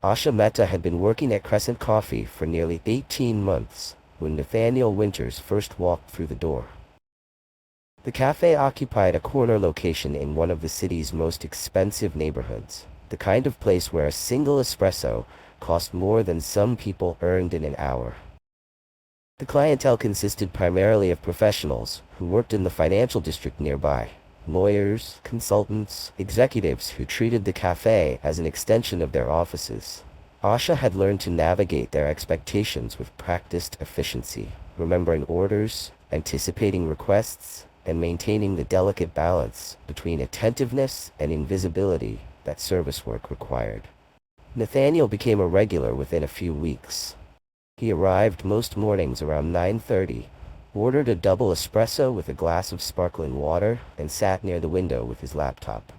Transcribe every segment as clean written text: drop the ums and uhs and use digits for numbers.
Asha Mehta had been working at Crescent Coffee for nearly 18 months when Nathaniel Winters first walked through the door. The cafe occupied a corner location in one of the city's most expensive neighborhoods, the kind of place where a single espresso cost more than some people earned in an hour. The clientele consisted primarily of professionals who worked in the financial district nearby. Lawyers, consultants, executives who treated the cafe as an extension of their offices. Asha had learned to navigate their expectations with practiced efficiency, remembering orders, anticipating requests, and maintaining the delicate balance between attentiveness and invisibility that service work required. Nathaniel became a regular within a few weeks. He arrived most mornings around 9:30, ordered a double espresso with a glass of sparkling water, and sat near the window with his laptop.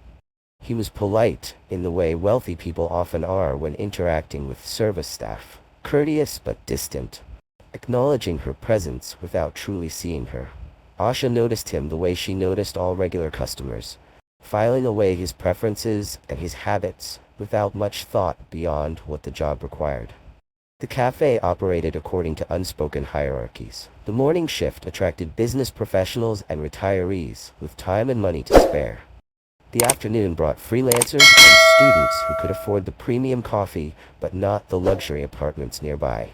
He was polite, in the way wealthy people often are when interacting with service staff, courteous but distant, acknowledging her presence without truly seeing her. Asha noticed him the way she noticed all regular customers, filing away his preferences and his habits without much thought beyond what the job required. The cafe operated according to unspoken hierarchies. The morning shift attracted business professionals and retirees with time and money to spare. The afternoon brought freelancers and students who could afford the premium coffee but not the luxury apartments nearby.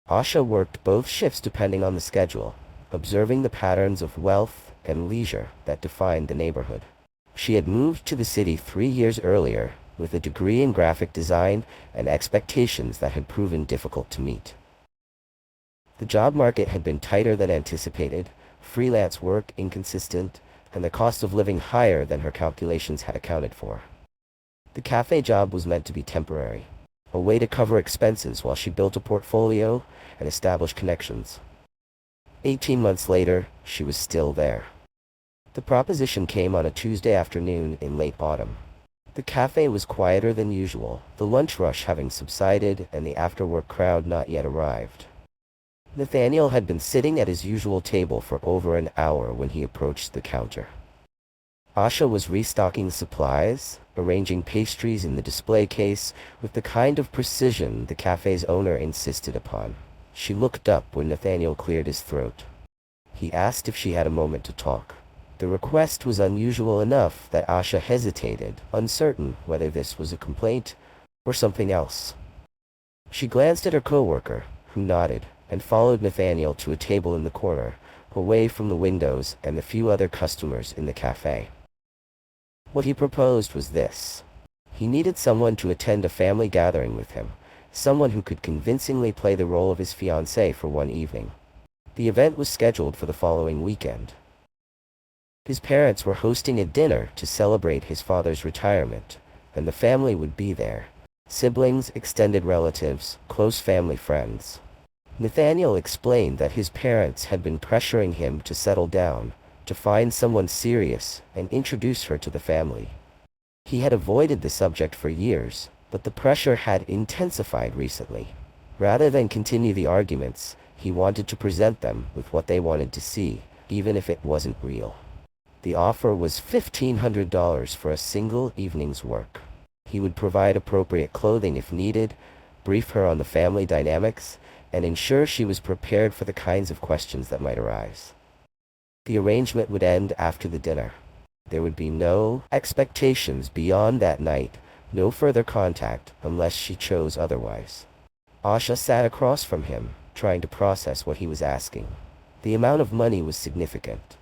Asha worked both shifts depending on the schedule, observing the patterns of wealth and leisure that defined the neighborhood. She had moved to the city 3 years earlier, with a degree in graphic design and expectations that had proven difficult to meet. The job market had been tighter than anticipated, freelance work inconsistent, and the cost of living higher than her calculations had accounted for. The cafe job was meant to be temporary, a way to cover expenses while she built a portfolio and established connections. 18 months later, she was still there. The proposition came on a Tuesday afternoon in late autumn. The cafe was quieter than usual, the lunch rush having subsided and the after-work crowd not yet arrived. Nathaniel had been sitting at his usual table for over an hour when he approached the counter. Asha was restocking supplies, arranging pastries in the display case with the kind of precision the cafe's owner insisted upon. She looked up when Nathaniel cleared his throat. He asked if she had a moment to talk. The request was unusual enough that Asha hesitated, uncertain whether this was a complaint or something else. She glanced at her coworker, who nodded, and followed Nathaniel to a table in the corner, away from the windows and the few other customers in the cafe. What he proposed was this. He needed someone to attend a family gathering with him, someone who could convincingly play the role of his fiancée for one evening. The event was scheduled for the following weekend. His parents were hosting a dinner to celebrate his father's retirement, and the family would be there. Siblings, extended relatives, close family friends. Nathaniel explained that his parents had been pressuring him to settle down, to find someone serious, and introduce her to the family. He had avoided the subject for years, but the pressure had intensified recently. Rather than continue the arguments, he wanted to present them with what they wanted to see, even if it wasn't real. The offer was $1,500 for a single evening's work. He would provide appropriate clothing if needed, brief her on the family dynamics, and ensure she was prepared for the kinds of questions that might arise. The arrangement would end after the dinner. There would be no expectations beyond that night, no further contact unless she chose otherwise. Asha sat across from him, trying to process what he was asking. The amount of money was significant.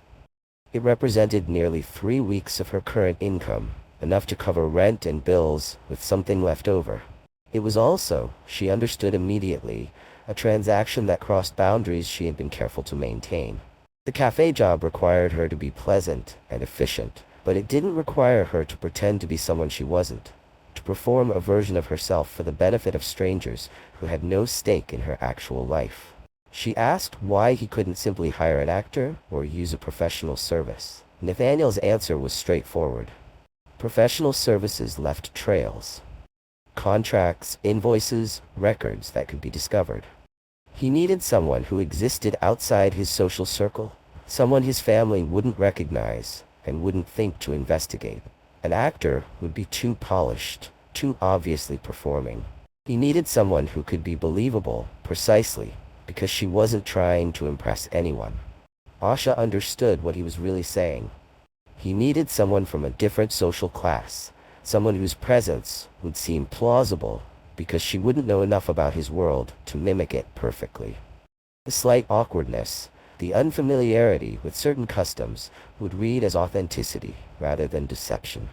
It represented nearly 3 weeks of her current income, enough to cover rent and bills, with something left over. It was also, she understood immediately, a transaction that crossed boundaries she had been careful to maintain. The cafe job required her to be pleasant and efficient, but it didn't require her to pretend to be someone she wasn't, to perform a version of herself for the benefit of strangers who had no stake in her actual life. She asked why he couldn't simply hire an actor or use a professional service. Nathaniel's answer was straightforward. Professional services left trails. Contracts, invoices, records that could be discovered. He needed someone who existed outside his social circle, someone his family wouldn't recognize and wouldn't think to investigate. An actor would be too polished, too obviously performing. He needed someone who could be believable, precisely, because she wasn't trying to impress anyone. Asha understood what he was really saying. He needed someone from a different social class, someone whose presence would seem plausible, because she wouldn't know enough about his world to mimic it perfectly. The slight awkwardness, the unfamiliarity with certain customs, would read as authenticity rather than deception.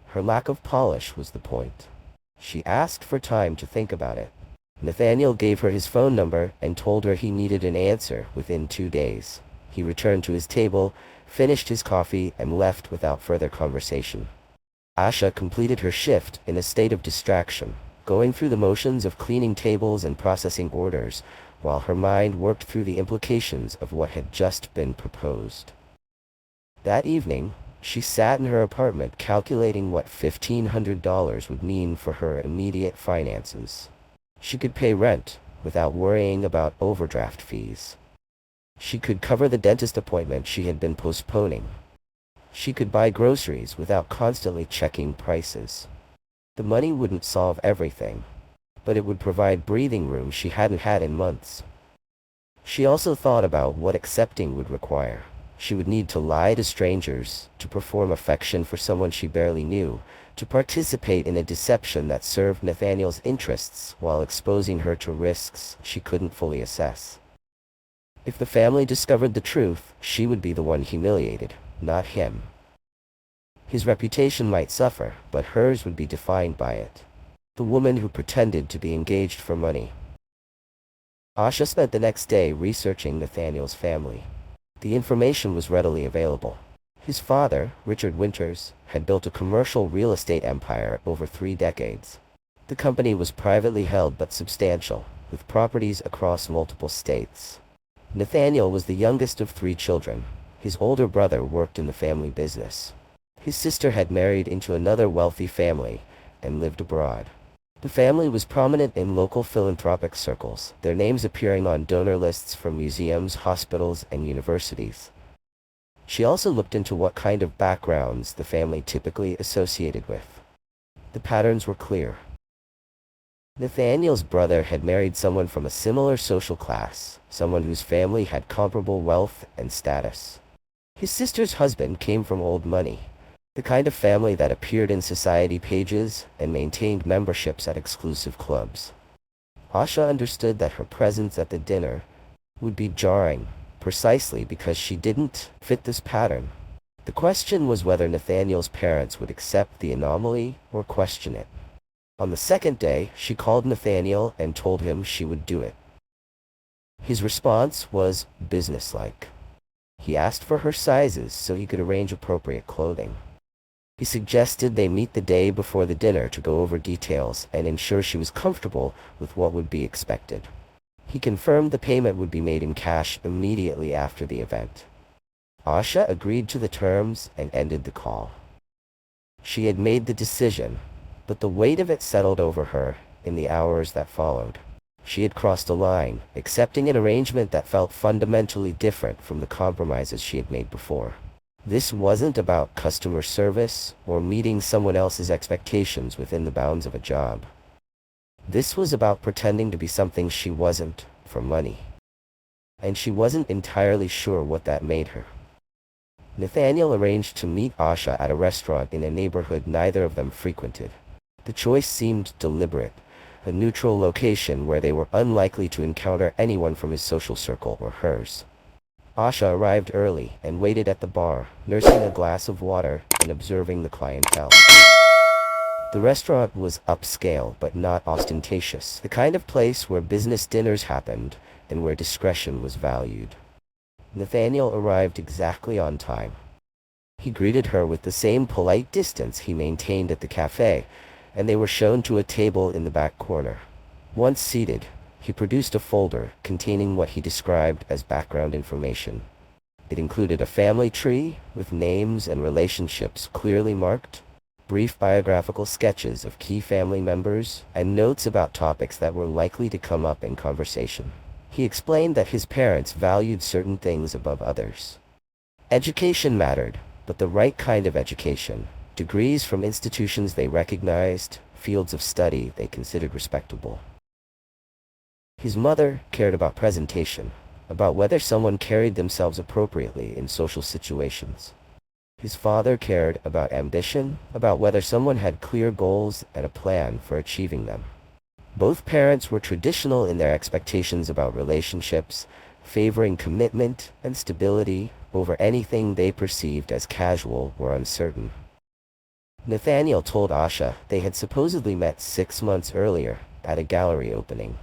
Her lack of polish was the point. She asked for time to think about it. Nathaniel gave her his phone number and told her he needed an answer within 2 days. He returned to his table, finished his coffee, and left without further conversation. Asha completed her shift in a state of distraction, going through the motions of cleaning tables and processing orders, while her mind worked through the implications of what had just been proposed. That evening, she sat in her apartment calculating what $1,500 would mean for her immediate finances. She could pay rent without worrying about overdraft fees. She could cover the dentist appointment she had been postponing. She could buy groceries without constantly checking prices. The money wouldn't solve everything, but it would provide breathing room she hadn't had in months. She also thought about what accepting would require. She would need to lie to strangers, to perform affection for someone she barely knew, to participate in a deception that served Nathaniel's interests while exposing her to risks she couldn't fully assess. If the family discovered the truth, she would be the one humiliated, not him. His reputation might suffer, but hers would be defined by it. The woman who pretended to be engaged for money. Asha spent the next day researching Nathaniel's family. The information was readily available. His father, Richard Winters, had built a commercial real estate empire over 3 decades. The company was privately held but substantial, with properties across multiple states. Nathaniel was the youngest of 3 children. His older brother worked in the family business. His sister had married into another wealthy family and lived abroad. The family was prominent in local philanthropic circles, their names appearing on donor lists from museums, hospitals, and universities. She also looked into what kind of backgrounds the family typically associated with. The patterns were clear. Nathaniel's brother had married someone from a similar social class, someone whose family had comparable wealth and status. His sister's husband came from old money, the kind of family that appeared in society pages and maintained memberships at exclusive clubs. Asha understood that her presence at the dinner would be jarring, precisely because she didn't fit this pattern. The question was whether Nathaniel's parents would accept the anomaly or question it. On the second day, she called Nathaniel and told him she would do it. His response was businesslike. He asked for her sizes so he could arrange appropriate clothing. He suggested they meet the day before the dinner to go over details and ensure she was comfortable with what would be expected. He confirmed the payment would be made in cash immediately after the event. Asha agreed to the terms and ended the call. She had made the decision, but the weight of it settled over her in the hours that followed. She had crossed a line, accepting an arrangement that felt fundamentally different from the compromises she had made before. This wasn't about customer service or meeting someone else's expectations within the bounds of a job. This was about pretending to be something she wasn't, for money. And she wasn't entirely sure what that made her. Nathaniel arranged to meet Asha at a restaurant in a neighborhood neither of them frequented. The choice seemed deliberate, a neutral location where they were unlikely to encounter anyone from his social circle or hers. Asha arrived early and waited at the bar, nursing a glass of water and observing the clientele. The restaurant was upscale but not ostentatious, the kind of place where business dinners happened and where discretion was valued. Nathaniel arrived exactly on time. He greeted her with the same polite distance he maintained at the cafe, and they were shown to a table in the back corner. Once seated, he produced a folder containing what he described as background information. It included a family tree with names and relationships clearly marked, brief biographical sketches of key family members, and notes about topics that were likely to come up in conversation. He explained that his parents valued certain things above others. Education mattered, but the right kind of education. Degrees from institutions they recognized, fields of study they considered respectable. His mother cared about presentation, about whether someone carried themselves appropriately in social situations. His father cared about ambition, about whether someone had clear goals and a plan for achieving them. Both parents were traditional in their expectations about relationships, favoring commitment and stability over anything they perceived as casual or uncertain. Nathaniel told Asha they had supposedly met 6 months earlier at a gallery opening.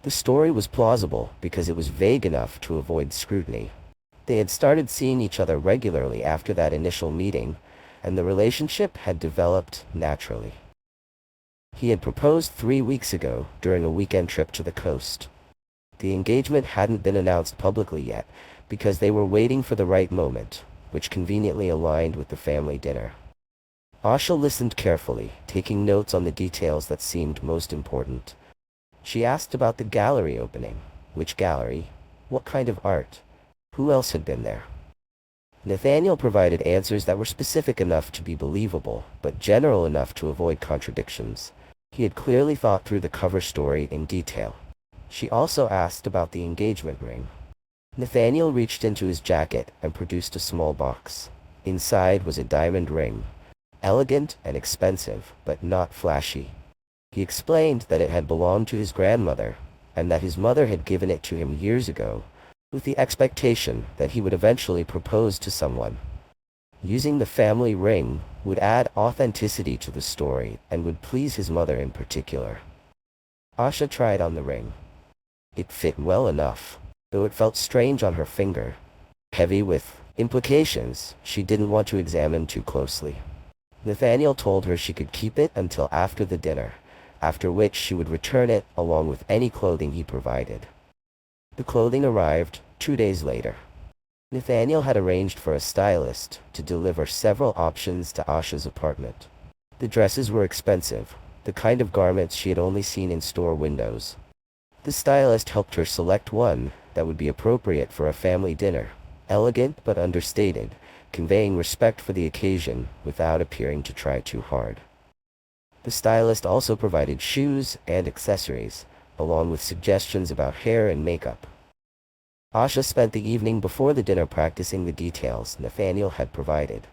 The story was plausible because it was vague enough to avoid scrutiny. They had started seeing each other regularly after that initial meeting, and the relationship had developed naturally. He had proposed 3 weeks ago during a weekend trip to the coast. The engagement hadn't been announced publicly yet because they were waiting for the right moment, which conveniently aligned with the family dinner. Asha listened carefully, taking notes on the details that seemed most important. She asked about the gallery opening. Which gallery? What kind of art? Who else had been there? Nathaniel provided answers that were specific enough to be believable, but general enough to avoid contradictions. He had clearly thought through the cover story in detail. She also asked about the engagement ring. Nathaniel reached into his jacket and produced a small box. Inside was a diamond ring. Elegant and expensive, but not flashy. He explained that it had belonged to his grandmother, and that his mother had given it to him years ago, with the expectation that he would eventually propose to someone. Using the family ring would add authenticity to the story and would please his mother in particular. Asha tried on the ring. It fit well enough, though it felt strange on her finger, heavy with implications she didn't want to examine too closely. Nathaniel told her she could keep it until after the dinner, after which she would return it along with any clothing he provided. The clothing arrived 2 days later. Nathaniel had arranged for a stylist to deliver several options to Asha's apartment. The dresses were expensive, the kind of garments she had only seen in store windows. The stylist helped her select one that would be appropriate for a family dinner, elegant but understated, conveying respect for the occasion without appearing to try too hard. The stylist also provided shoes and accessories, along with suggestions about hair and makeup. Asha spent the evening before the dinner practicing the details Nathaniel had provided.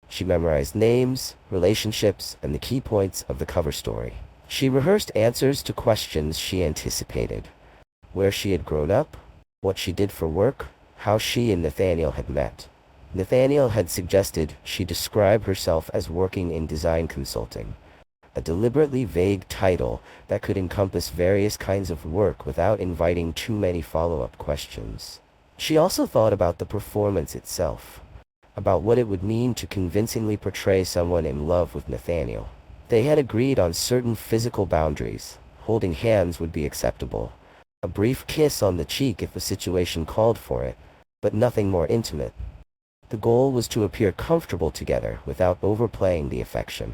She memorized names, relationships, and the key points of the cover story. She rehearsed answers to questions she anticipated: where she had grown up, what she did for work, how she and Nathaniel had met. Nathaniel had suggested she describe herself as working in design consulting, a deliberately vague title that could encompass various kinds of work without inviting too many follow-up questions. She also thought about the performance itself, about what it would mean to convincingly portray someone in love with Nathaniel. They had agreed on certain physical boundaries. Holding hands would be acceptable, a brief kiss on the cheek if the situation called for it, but nothing more intimate. The goal was to appear comfortable together without overplaying the affection.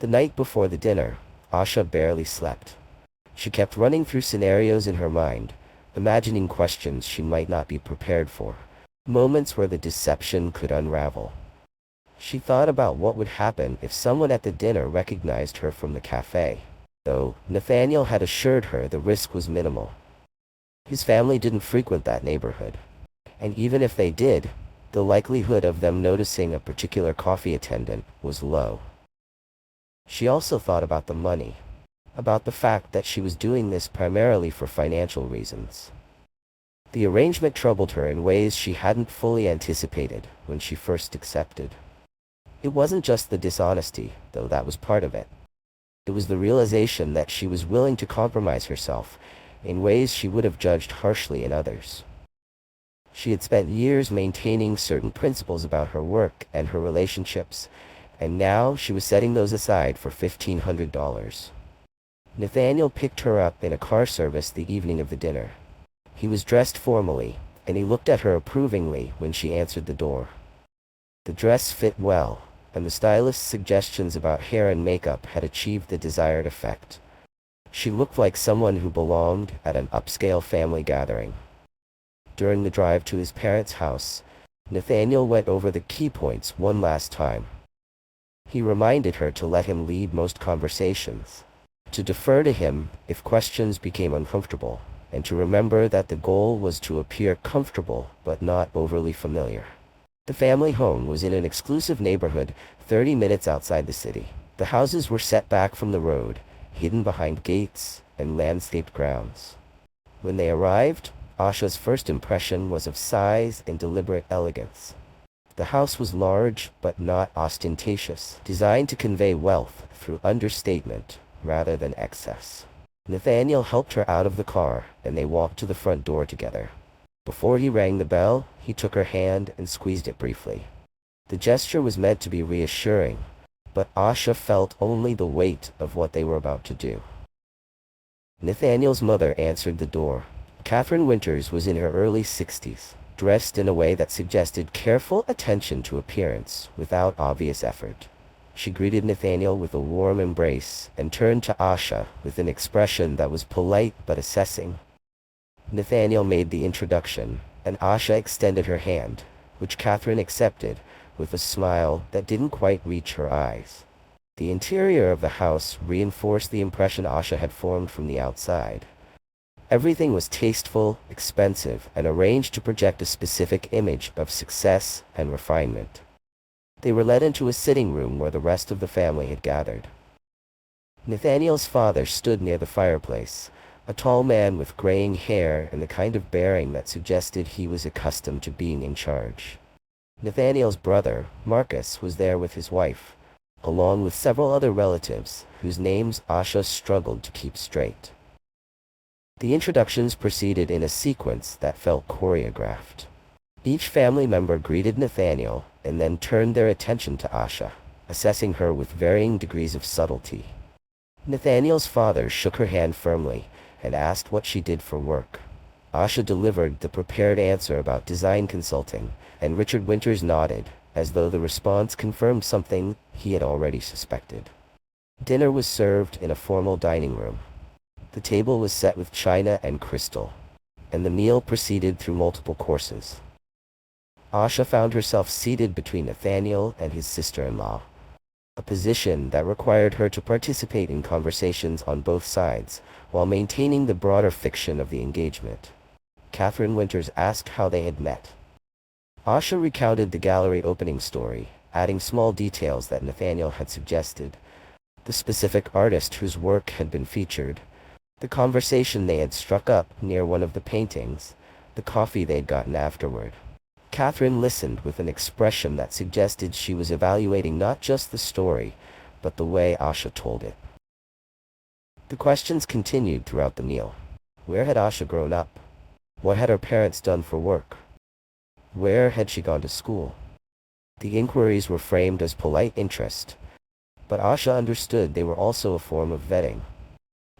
The night before the dinner, Asha barely slept. She kept running through scenarios in her mind, imagining questions she might not be prepared for, moments where the deception could unravel. She thought about what would happen if someone at the dinner recognized her from the cafe, though Nathaniel had assured her the risk was minimal. His family didn't frequent that neighborhood, and even if they did, the likelihood of them noticing a particular coffee attendant was low. She also thought about the money, about the fact that she was doing this primarily for financial reasons. The arrangement troubled her in ways she hadn't fully anticipated when she first accepted. It wasn't just the dishonesty, though that was part of it. It was the realization that she was willing to compromise herself in ways she would have judged harshly in others. She had spent years maintaining certain principles about her work and her relationships, and now she was setting those aside for $1,500. Nathaniel picked her up in a car service the evening of the dinner. He was dressed formally, and he looked at her approvingly when she answered the door. The dress fit well, and the stylist's suggestions about hair and makeup had achieved the desired effect. She looked like someone who belonged at an upscale family gathering. During the drive to his parents' house, Nathaniel went over the key points one last time. He reminded her to let him lead most conversations, to defer to him if questions became uncomfortable, and to remember that the goal was to appear comfortable but not overly familiar. The family home was in an exclusive neighborhood 30 minutes outside the city. The houses were set back from the road, hidden behind gates and landscaped grounds. When they arrived, Asha's first impression was of size and deliberate elegance. The house was large but not ostentatious, designed to convey wealth through understatement rather than excess. Nathaniel helped her out of the car, and they walked to the front door together. Before he rang the bell, he took her hand and squeezed it briefly. The gesture was meant to be reassuring, but Asha felt only the weight of what they were about to do. Nathaniel's mother answered the door. Catherine Winters was in her early 60s, dressed in a way that suggested careful attention to appearance without obvious effort. She greeted Nathaniel with a warm embrace and turned to Asha with an expression that was polite but assessing. Nathaniel made the introduction, and Asha extended her hand, which Catherine accepted with a smile that didn't quite reach her eyes. The interior of the house reinforced the impression Asha had formed from the outside. Everything was tasteful, expensive, and arranged to project a specific image of success and refinement. They were led into a sitting room where the rest of the family had gathered. Nathaniel's father stood near the fireplace, a tall man with graying hair and the kind of bearing that suggested he was accustomed to being in charge. Nathaniel's brother, Marcus, was there with his wife, along with several other relatives whose names Asha struggled to keep straight. The introductions proceeded in a sequence that felt choreographed. Each family member greeted Nathaniel and then turned their attention to Asha, assessing her with varying degrees of subtlety. Nathaniel's father shook her hand firmly and asked what she did for work. Asha delivered the prepared answer about design consulting, and Richard Winters nodded, as though the response confirmed something he had already suspected. Dinner was served in a formal dining room. The table was set with china and crystal, and the meal proceeded through multiple courses. Asha found herself seated between Nathaniel and his sister-in-law, a position that required her to participate in conversations on both sides while maintaining the broader fiction of the engagement. Catherine Winters asked how they had met. Asha recounted the gallery opening story, adding small details that Nathaniel had suggested: the specific artist whose work had been featured, the conversation they had struck up near one of the paintings, the coffee they'd gotten afterward. Catherine listened with an expression that suggested she was evaluating not just the story, but the way Asha told it. The questions continued throughout the meal. Where had Asha grown up? What had her parents done for work? Where had she gone to school? The inquiries were framed as polite interest, but Asha understood they were also a form of vetting.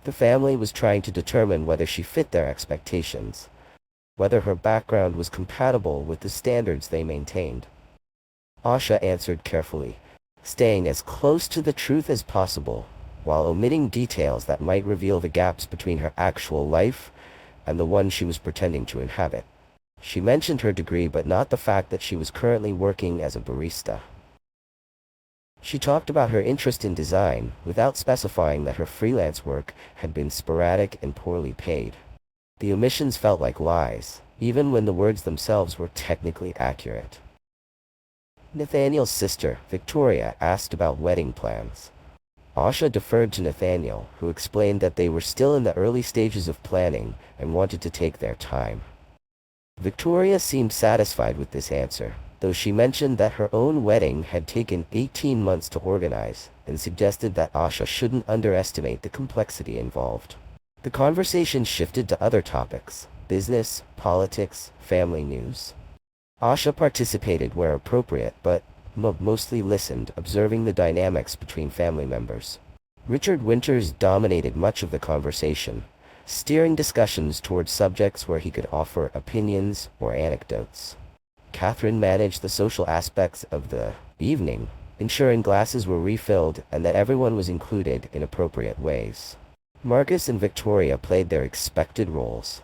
The family was trying to determine whether she fit their expectations, whether her background was compatible with the standards they maintained. Asha answered carefully, staying as close to the truth as possible, while omitting details that might reveal the gaps between her actual life and the one she was pretending to inhabit. She mentioned her degree but not the fact that she was currently working as a barista. She talked about her interest in design, without specifying that her freelance work had been sporadic and poorly paid. The omissions felt like lies, even when the words themselves were technically accurate. Nathaniel's sister, Victoria, asked about wedding plans. Asha deferred to Nathaniel, who explained that they were still in the early stages of planning and wanted to take their time. Victoria seemed satisfied with this answer, though she mentioned that her own wedding had taken 18 months to organize, and suggested that Asha shouldn't underestimate the complexity involved. The conversation shifted to other topics: business, politics, family news. Asha participated where appropriate, but mostly listened, observing the dynamics between family members. Richard Winters dominated much of the conversation, steering discussions towards subjects where he could offer opinions or anecdotes. Catherine managed the social aspects of the evening, ensuring glasses were refilled and that everyone was included in appropriate ways. Marcus and Victoria played their expected roles,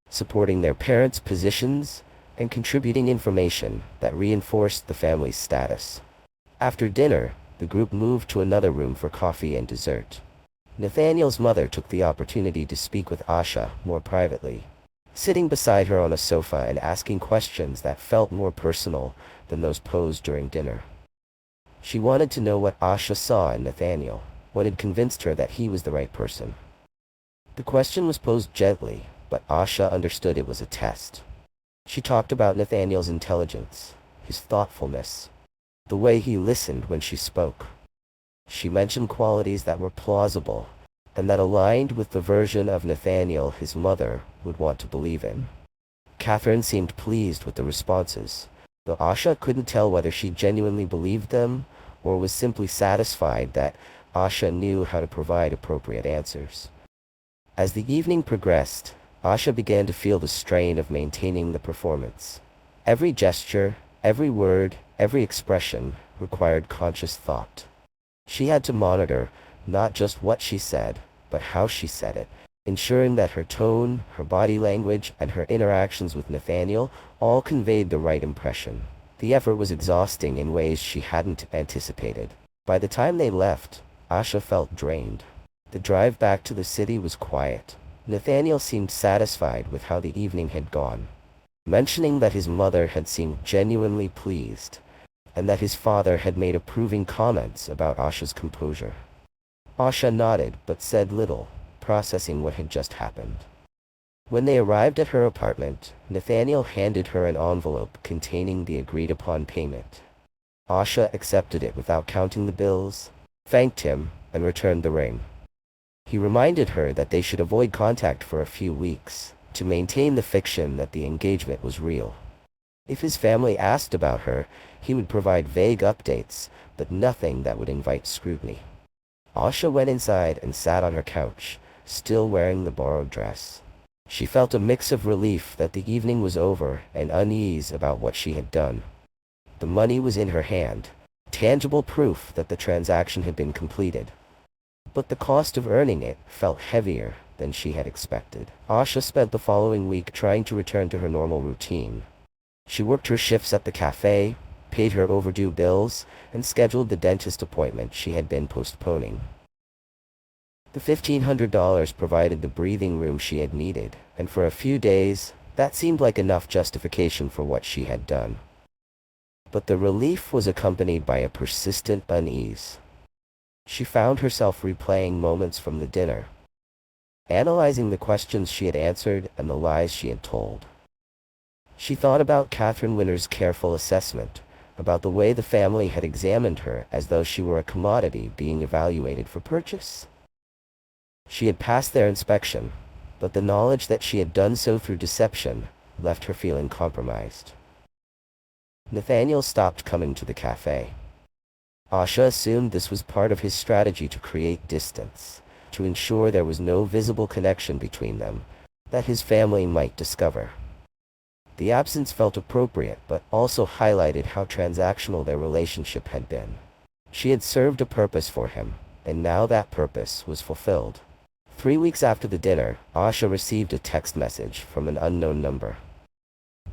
supporting their parents' positions and contributing information that reinforced the family's status. After dinner, the group moved to another room for coffee and dessert. Nathaniel's mother took the opportunity to speak with Asha more privately, sitting beside her on a sofa and asking questions that felt more personal than those posed during dinner. She wanted to know what Asha saw in Nathaniel, what had convinced her that he was the right person. The question was posed gently, but Asha understood it was a test. She talked about Nathaniel's intelligence, his thoughtfulness, the way he listened when she spoke. She mentioned qualities that were plausible and that aligned with the version of Nathaniel his mother would want to believe in. Catherine seemed pleased with the responses, though Asha couldn't tell whether she genuinely believed them or was simply satisfied that Asha knew how to provide appropriate answers. As the evening progressed, Asha began to feel the strain of maintaining the performance. Every gesture, every word, every expression required conscious thought. She had to monitor not just what she said, but how she said it, ensuring that her tone, her body language, and her interactions with Nathaniel all conveyed the right impression. The effort was exhausting in ways she hadn't anticipated. By the time they left, Asha felt drained. The drive back to the city was quiet. Nathaniel seemed satisfied with how the evening had gone, mentioning that his mother had seemed genuinely pleased, and that his father had made approving comments about Asha's composure. Asha nodded but said little, processing what had just happened. When they arrived at her apartment, Nathaniel handed her an envelope containing the agreed-upon payment. Asha accepted it without counting the bills, thanked him, and returned the ring. He reminded her that they should avoid contact for a few weeks, to maintain the fiction that the engagement was real. If his family asked about her, he would provide vague updates, but nothing that would invite scrutiny. Asha went inside and sat on her couch, still wearing the borrowed dress. She felt a mix of relief that the evening was over and unease about what she had done. The money was in her hand, tangible proof that the transaction had been completed. But the cost of earning it felt heavier than she had expected. Asha spent the following week trying to return to her normal routine. She worked her shifts at the cafe, paid her overdue bills, and scheduled the dentist appointment she had been postponing. The $1,500 provided the breathing room she had needed, and for a few days, that seemed like enough justification for what she had done. But the relief was accompanied by a persistent unease. She found herself replaying moments from the dinner, analyzing the questions she had answered and the lies she had told. She thought about Catherine Winter's careful assessment, about the way the family had examined her as though she were a commodity being evaluated for purchase. She had passed their inspection, but the knowledge that she had done so through deception left her feeling compromised. Nathaniel stopped coming to the cafe. Asha assumed this was part of his strategy to create distance, to ensure there was no visible connection between them that his family might discover. The absence felt appropriate, but also highlighted how transactional their relationship had been. She had served a purpose for him, and now that purpose was fulfilled. 3 weeks after the dinner, Asha received a text message from an unknown number.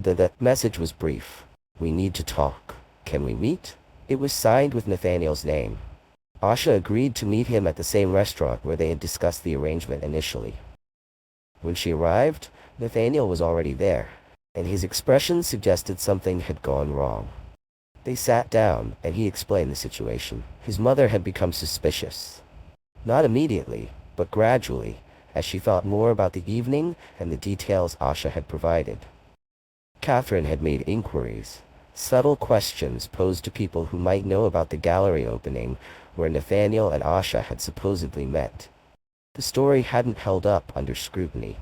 The message was brief. "We need to talk. Can we meet?" It was signed with Nathaniel's name. Asha agreed to meet him at the same restaurant where they had discussed the arrangement initially. When she arrived, Nathaniel was already there, and his expression suggested something had gone wrong. They sat down, and he explained the situation. His mother had become suspicious. Not immediately, but gradually, as she thought more about the evening and the details Asha had provided. Catherine had made inquiries, subtle questions posed to people who might know about the gallery opening where Nathaniel and Asha had supposedly met. The story hadn't held up under scrutiny.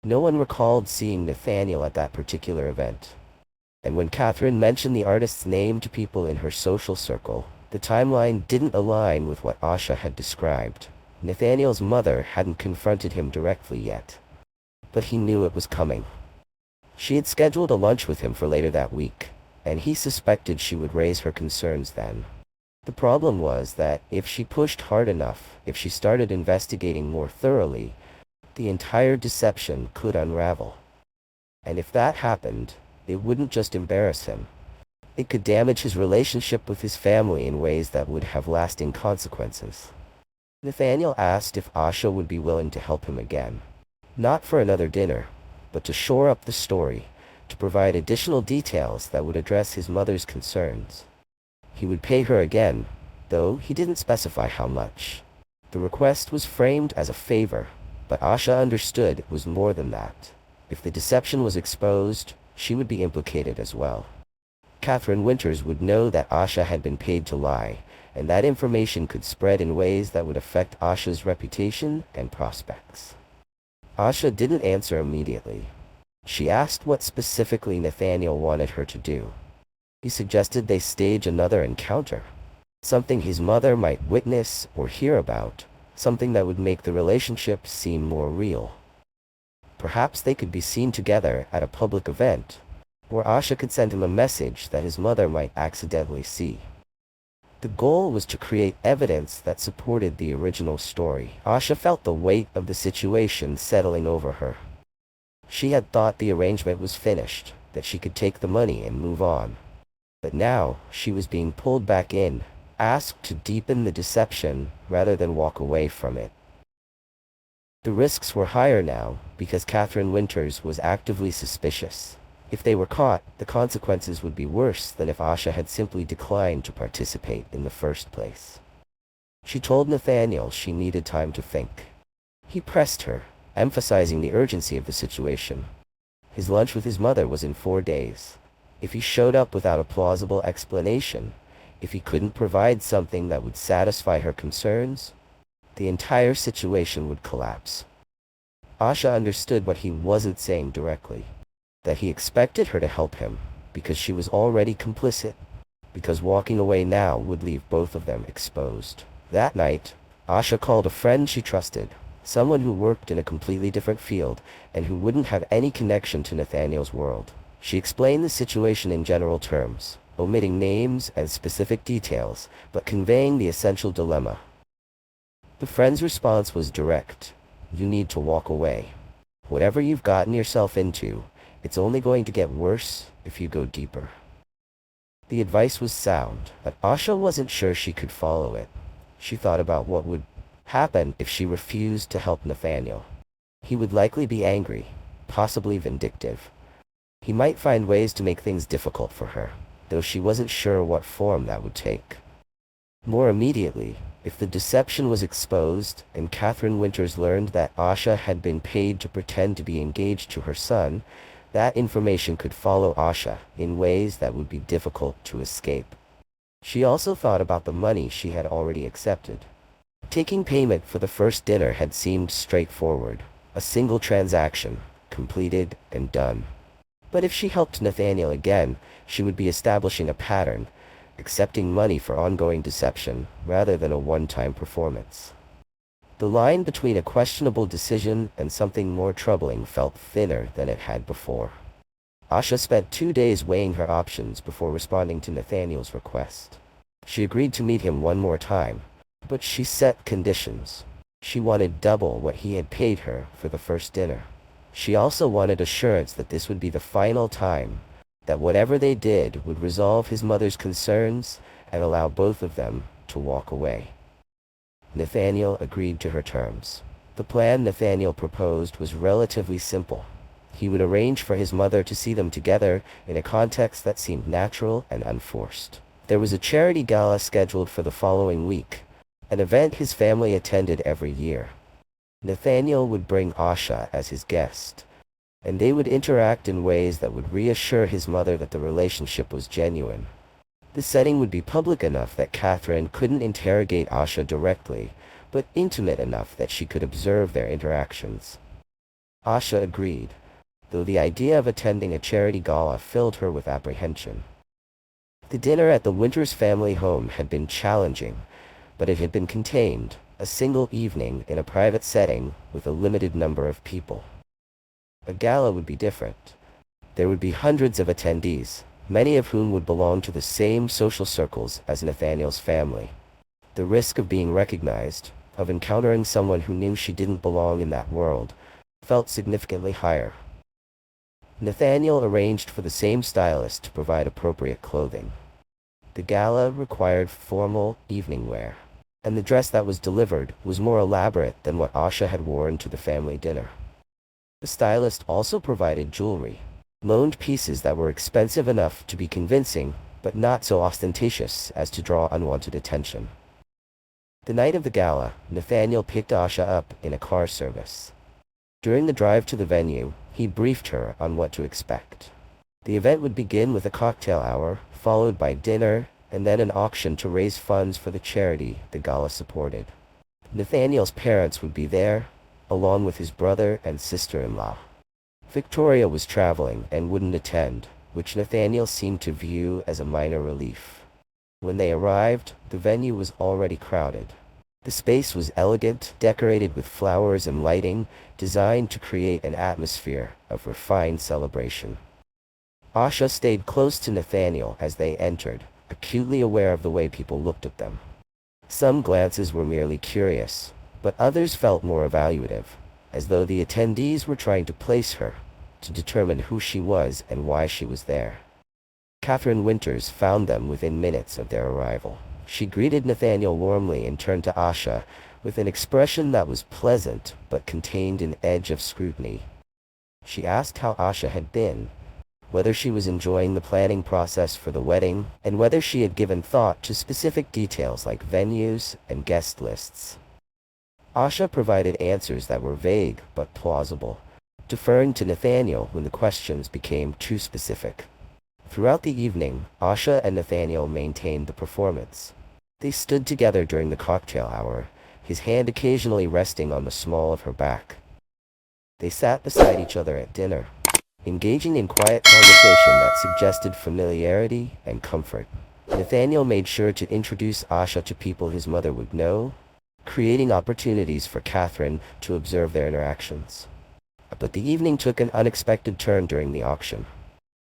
No one recalled seeing Nathaniel at that particular event. And when Catherine mentioned the artist's name to people in her social circle, the timeline didn't align with what Asha had described. Nathaniel's mother hadn't confronted him directly yet, but he knew it was coming. She had scheduled a lunch with him for later that week, and he suspected she would raise her concerns then. The problem was that if she pushed hard enough, if she started investigating more thoroughly, the entire deception could unravel. And if that happened, it wouldn't just embarrass him. It could damage his relationship with his family in ways that would have lasting consequences. Nathaniel asked if Asha would be willing to help him again. Not for another dinner, but to shore up the story, to provide additional details that would address his mother's concerns. He would pay her again, though he didn't specify how much. The request was framed as a favor, but Asha understood it was more than that. If the deception was exposed, she would be implicated as well. Catherine Winters would know that Asha had been paid to lie, and that information could spread in ways that would affect Asha's reputation and prospects. Asha didn't answer immediately. She asked what specifically Nathaniel wanted her to do. He suggested they stage another encounter. Something his mother might witness or hear about, something that would make the relationship seem more real. Perhaps they could be seen together at a public event, or Asha could send him a message that his mother might accidentally see. The goal was to create evidence that supported the original story. Asha felt the weight of the situation settling over her. She had thought the arrangement was finished, that she could take the money and move on. But now, she was being pulled back in, asked to deepen the deception rather than walk away from it. The risks were higher now, because Catherine Winters was actively suspicious. If they were caught, the consequences would be worse than if Asha had simply declined to participate in the first place. She told Nathaniel she needed time to think. He pressed her, emphasizing the urgency of the situation. His lunch with his mother was in 4 days. If he showed up without a plausible explanation, if he couldn't provide something that would satisfy her concerns, the entire situation would collapse. Asha understood what he wasn't saying directly. That he expected her to help him, because she was already complicit, because walking away now would leave both of them exposed. That night, Asha called a friend she trusted, someone who worked in a completely different field, and who wouldn't have any connection to Nathaniel's world. She explained the situation in general terms, omitting names and specific details, but conveying the essential dilemma. The friend's response was direct. You need to walk away. Whatever you've gotten yourself into, it's only going to get worse if you go deeper. The advice was sound, but Asha wasn't sure she could follow it. She thought about what would happen if she refused to help Nathaniel. He would likely be angry, possibly vindictive. He might find ways to make things difficult for her, though she wasn't sure what form that would take. More immediately, if the deception was exposed and Catherine Winters learned that Asha had been paid to pretend to be engaged to her son, that information could follow Asha in ways that would be difficult to escape. She also thought about the money she had already accepted. Taking payment for the first dinner had seemed straightforward, a single transaction, completed and done. But if she helped Nathaniel again, she would be establishing a pattern, accepting money for ongoing deception rather than a one-time performance. The line between a questionable decision and something more troubling felt thinner than it had before. Asha spent 2 days weighing her options before responding to Nathaniel's request. She agreed to meet him one more time, but she set conditions. She wanted double what he had paid her for the first dinner. She also wanted assurance that this would be the final time, that whatever they did would resolve his mother's concerns and allow both of them to walk away. Nathaniel agreed to her terms. The plan Nathaniel proposed was relatively simple. He would arrange for his mother to see them together in a context that seemed natural and unforced. There was a charity gala scheduled for the following week, an event his family attended every year. Nathaniel would bring Asha as his guest, and they would interact in ways that would reassure his mother that the relationship was genuine. The setting would be public enough that Catherine couldn't interrogate Asha directly, but intimate enough that she could observe their interactions. Asha agreed, though the idea of attending a charity gala filled her with apprehension. The dinner at the Winters family home had been challenging, but it had been contained, a single evening in a private setting with a limited number of people. A gala would be different. There would be hundreds of attendees, many of whom would belong to the same social circles as Nathaniel's family. The risk of being recognized, of encountering someone who knew she didn't belong in that world, felt significantly higher. Nathaniel arranged for the same stylist to provide appropriate clothing. The gala required formal evening wear, and the dress that was delivered was more elaborate than what Asha had worn to the family dinner. The stylist also provided jewelry, loaned pieces that were expensive enough to be convincing, but not so ostentatious as to draw unwanted attention. The night of the gala, Nathaniel picked Asha up in a car service. During the drive to the venue, he briefed her on what to expect. The event would begin with a cocktail hour, followed by dinner, and then an auction to raise funds for the charity the gala supported. Nathaniel's parents would be there, along with his brother and sister-in-law. Victoria was traveling and wouldn't attend, which Nathaniel seemed to view as a minor relief. When they arrived, the venue was already crowded. The space was elegant, decorated with flowers and lighting, designed to create an atmosphere of refined celebration. Asha stayed close to Nathaniel as they entered, acutely aware of the way people looked at them. Some glances were merely curious, but others felt more evaluative, as though the attendees were trying to place her, to determine who she was and why she was there. Catherine Winters found them within minutes of their arrival. She greeted Nathaniel warmly and turned to Asha with an expression that was pleasant but contained an edge of scrutiny. She asked how Asha had been, whether she was enjoying the planning process for the wedding, and whether she had given thought to specific details like venues and guest lists. Asha provided answers that were vague but plausible, deferring to Nathaniel when the questions became too specific. Throughout the evening, Asha and Nathaniel maintained the performance. They stood together during the cocktail hour, his hand occasionally resting on the small of her back. They sat beside each other at dinner, engaging in quiet conversation that suggested familiarity and comfort. Nathaniel made sure to introduce Asha to people his mother would know, creating opportunities for Catherine to observe their interactions. But the evening took an unexpected turn during the auction.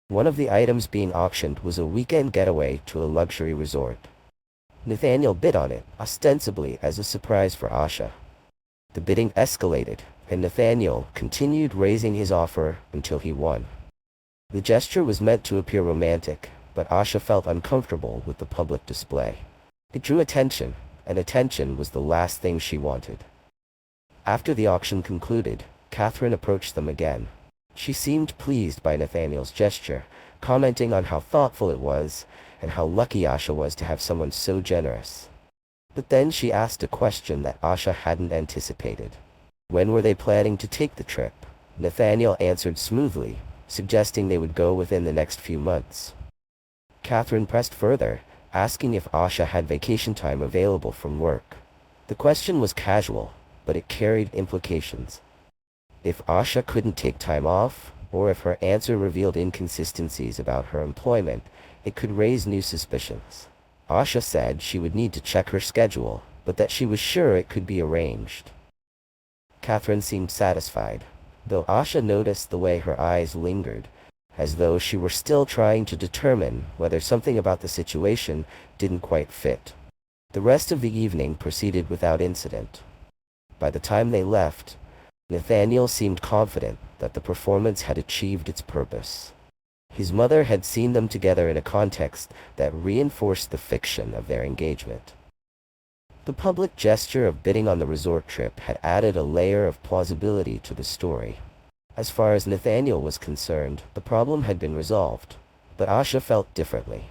One of the items being auctioned was a weekend getaway to a luxury resort. Nathaniel bid on it, ostensibly as a surprise for Asha. The bidding escalated, and Nathaniel continued raising his offer until he won. The gesture was meant to appear romantic, but Asha felt uncomfortable with the public display. It drew attention, and attention was the last thing she wanted. After the auction concluded, Catherine approached them again. She seemed pleased by Nathaniel's gesture, commenting on how thoughtful it was, and how lucky Asha was to have someone so generous. But then she asked a question that Asha hadn't anticipated. When were they planning to take the trip? Nathaniel answered smoothly, suggesting they would go within the next few months. Catherine pressed further, asking if Asha had vacation time available from work. The question was casual, but it carried implications. If Asha couldn't take time off, or if her answer revealed inconsistencies about her employment, it could raise new suspicions. Asha said she would need to check her schedule, but that she was sure it could be arranged. Catherine seemed satisfied, though Asha noticed the way her eyes lingered, as though she were still trying to determine whether something about the situation didn't quite fit. The rest of the evening proceeded without incident. By the time they left, Nathaniel seemed confident that the performance had achieved its purpose. His mother had seen them together in a context that reinforced the fiction of their engagement. The public gesture of bidding on the resort trip had added a layer of plausibility to the story. As far as Nathaniel was concerned, the problem had been resolved, but Asha felt differently.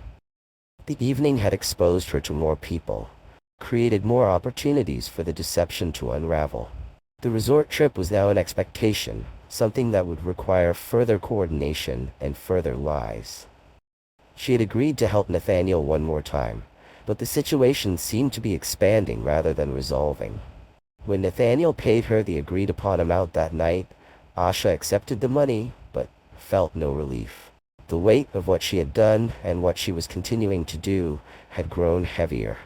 The evening had exposed her to more people, created more opportunities for the deception to unravel. The resort trip was now an expectation, something that would require further coordination and further lies. She had agreed to help Nathaniel one more time, but the situation seemed to be expanding rather than resolving. When Nathaniel paid her the agreed-upon amount that night, Asha accepted the money, but felt no relief. The weight of what she had done and what she was continuing to do had grown heavier.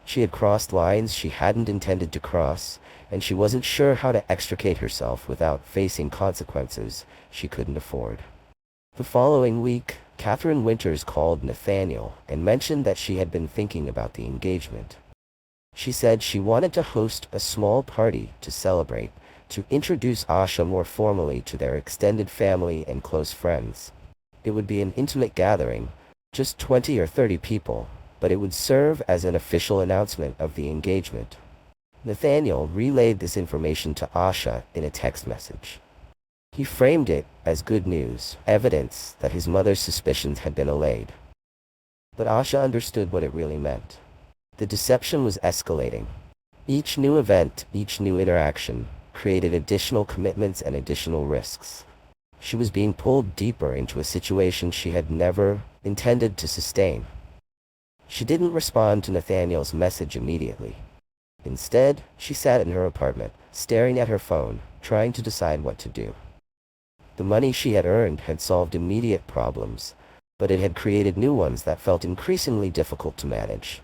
She had crossed lines she hadn't intended to cross, and she wasn't sure how to extricate herself without facing consequences she couldn't afford. The following week, Catherine Winters called Nathaniel and mentioned that she had been thinking about the engagement. She said she wanted to host a small party to celebrate, to introduce Asha more formally to their extended family and close friends. It would be an intimate gathering, just 20 or 30 people, but it would serve as an official announcement of the engagement. Nathaniel relayed this information to Asha in a text message. He framed it as good news, evidence that his mother's suspicions had been allayed. But Asha understood what it really meant. The deception was escalating. Each new event, each new interaction, created additional commitments and additional risks. She was being pulled deeper into a situation she had never intended to sustain. She didn't respond to Nathaniel's message immediately. Instead, she sat in her apartment, staring at her phone, trying to decide what to do. The money she had earned had solved immediate problems, but it had created new ones that felt increasingly difficult to manage.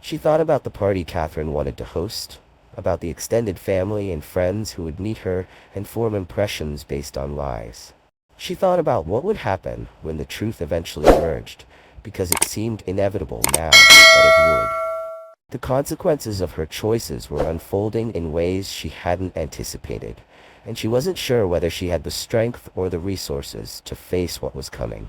She thought about the party Catherine wanted to host, about the extended family and friends who would meet her and form impressions based on lies. She thought about what would happen when the truth eventually emerged, because it seemed inevitable now that it would. The consequences of her choices were unfolding in ways she hadn't anticipated, and she wasn't sure whether she had the strength or the resources to face what was coming.